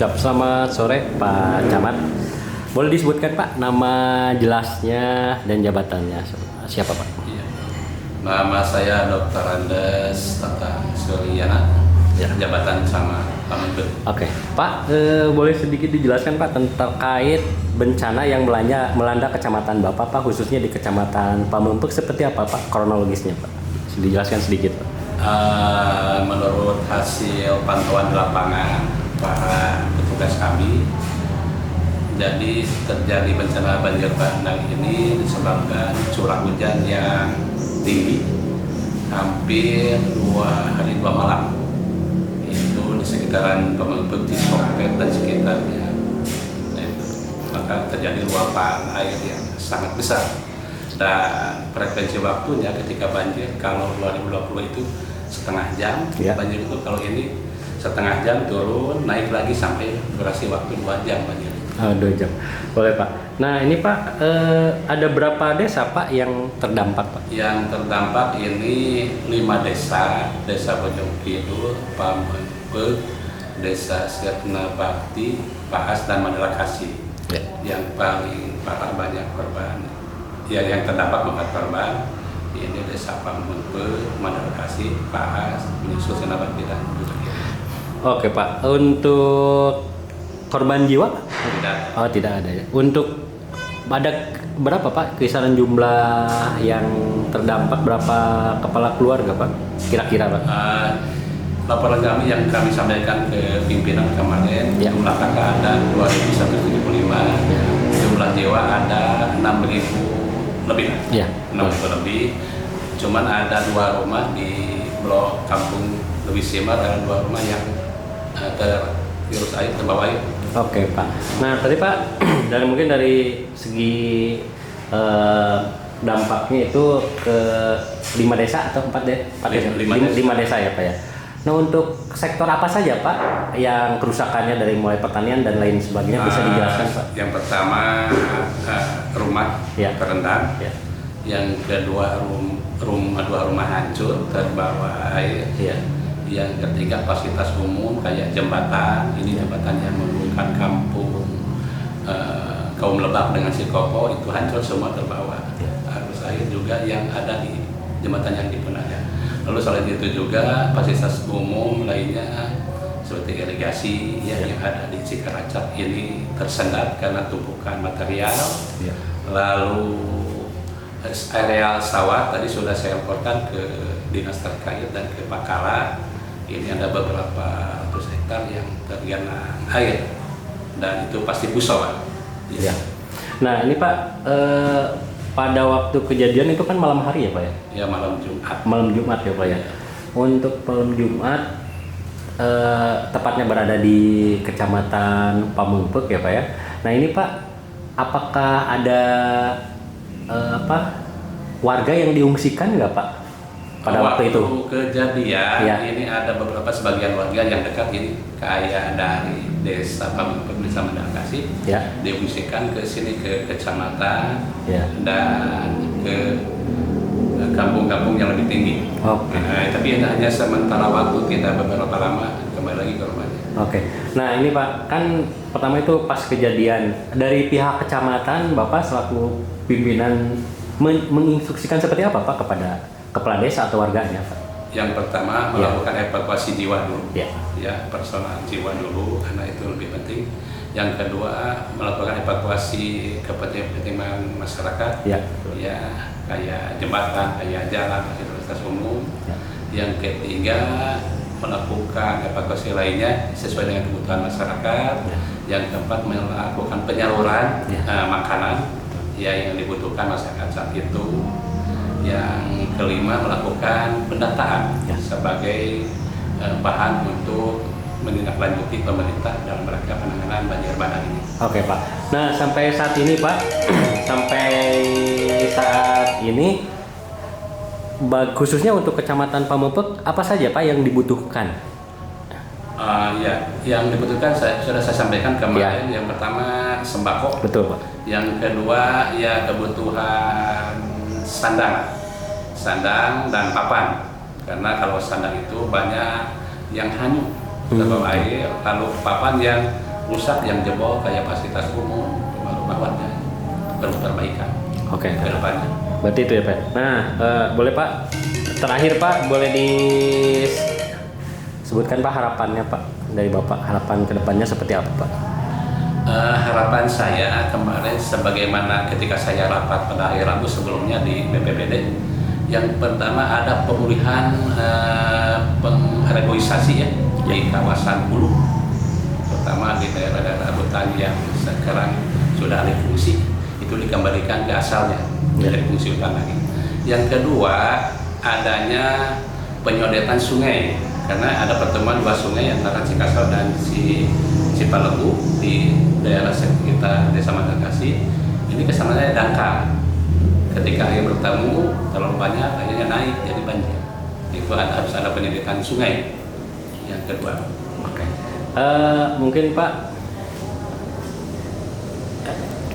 Selamat sore Pak Camat. Boleh disebutkan Pak nama jelasnya dan jabatannya siapa Pak? Iya. Nama saya Dr. Andes Tatang Suryana, Ya. jabatan sama Pak Menteri. Oke, Pak, boleh sedikit dijelaskan Pak terkait bencana yang melanda kecamatan Bapak Pak, khususnya di kecamatan Pamengpeuk seperti apa Pak kronologisnya Pak? Dijelaskan sedikit Pak. Menurut hasil pantauan di lapangan para petugas kami, jadi terjadi bencana banjir bandang ini disebabkan curah hujan yang tinggi hampir 2 hari 2 malam itu di sekitaran Pamengpeuk, Cisompet dan sekitarnya. Nah, maka terjadi luapan air yang sangat besar, dan frekuensi waktunya ketika banjir kalau 2020 itu setengah jam, Ya. banjir itu kalau ini setengah jam turun naik lagi sampai durasi waktu 2 jam banjir. 2 jam, boleh Pak. Nah ini Pak, ada berapa desa Pak yang terdampak Pak? Yang terdampak ini 5 desa: Desa Bojong Kidul, Pamengpeuk, Desa Sirna Bakti, Paas, dan Mandala Kasih. Ya. Yang paling parah banyak korban, yang terdampak 4 korban. Ini Desa Pamengpeuk, Mandala Kasih, Paas, menyusul Sirna Bakti dan Bojong Kidul. Oke Pak, untuk korban jiwa? Tidak. Oh tidak ada ya. Untuk ada berapa Pak kisaran jumlah yang terdampak, berapa kepala keluarga Pak? Kira-kira Pak? Laporan kami yang kami sampaikan ke pimpinan kemarin, Ya. jumlah kakak ada 2.175, jumlah jiwa ada 6.000 lebih, Ya. 6.000 lebih. Cuman ada 2 rumah di blok Kampung Lewis Simar, ada 2 rumah yang tergerus air, terbawa air. Oke Pak. Nah tadi Pak, dari mungkin dari segi dampaknya itu ke 5 desa atau 4 desa? 5 desa ya Pak ya. Nah untuk sektor apa saja Pak yang kerusakannya dari mulai pertanian dan lain sebagainya bisa dijelaskan Pak? Yang pertama rumah Ya. terendam. Ya. Yang kedua dua rumah hancur terbawa air. Ya. Yang ketiga fasilitas umum kayak jembatan, ini jembatan yang menghubungkan kampung Kaum Lebak dengan Sikopo itu hancur semua, terbawa arus air juga yang ada di jembatan yang di Penaga. Lalu selain itu juga fasilitas umum lainnya seperti irigasi yang ada di Cikaracap ini tersendat karena tumpukan material. Ya. Lalu areal sawah tadi sudah saya laporkan ke dinas terkait dan ke Pakala. Ini ada beberapa ratus hektar yang tergenang air dan itu pasti busuk Pak. Ya. Nah ini Pak, pada waktu kejadian itu kan malam hari ya Pak ya? Ya, malam Jumat. Malam Jumat ya Pak ya. Untuk malam Jumat, tepatnya berada di Kecamatan Pamengpeuk ya Pak ya. Nah ini Pak, apakah ada warga yang diungsikan nggak Pak pada waktu itu? Kejadian Ya. ini ada beberapa sebagian warga yang dekat ini kayak dari Desa Pamengpeuk, Desa Mandala Kasih, Ya. diungsikan ke sini ke kecamatan Ya. dan ke kampung-kampung yang lebih tinggi. Oke. Tapi ini hanya sementara waktu, tidak beberapa lama kembali lagi ke rumahnya. Oke. Nah ini Pak, kan pertama itu pas kejadian dari pihak kecamatan Bapak selaku pimpinan menginstruksikan seperti apa Pak kepada kepala desa atau warganya Pak? Yang pertama melakukan evakuasi jiwa dulu, Ya. personal jiwa dulu karena itu lebih penting. Yang kedua melakukan evakuasi kepentingan masyarakat, Ya. kayak jembatan, kayak jalan, fasilitas umum. Ya. Yang ketiga melakukan evakuasi lainnya sesuai dengan kebutuhan masyarakat. Ya. Yang keempat melakukan penyaluran makanan yang dibutuhkan masyarakat saat itu. Yang kelima melakukan pendataan sebagai bahan untuk menindaklanjuti pemerintah dalam rangka penanganan banjir bandang ini. Oke Pak. Nah sampai saat ini Pak, khususnya untuk Kecamatan Pamengpeuk apa saja Pak yang dibutuhkan? Yang dibutuhkan sudah saya sampaikan kemarin. Yang pertama sembako. Betul Pak. Yang kedua kebutuhan sandang dan papan, karena kalau sandang itu banyak yang hanyut terbawa air, lalu papan yang rusak yang jebol kayak fasilitas umum, rumah warga perlu perbaikan Oke. ke depannya. Berarti itu ya Pak. Nah, boleh Pak, terakhir Pak, boleh disebutkan Pak harapannya Pak dari Bapak, harapan kedepannya seperti apa Pak? Harapan saya kemarin sebagaimana ketika saya rapat pada hari Rabu sebelumnya di BPBD, yang pertama ada pemulihan pengreboisasi ya di kawasan hulu, terutama di daerah-daerah hutan yang sekarang sudah alih fungsi, itu dikembalikan ke asalnya menjadi fungsi hutan lagi. Yang kedua, adanya penyodetan sungai, karena ada pertemuan dua sungai antara Cikasau dan Cipalegu di daerah sekitar Desa Mandakasi. Ini kesananya dangkal. Ketika air bertemu terlalu banyak, akhirnya naik jadi banjir. Itu harus ada penyodetan sungai. Yang kedua. Oke. Mungkin Pak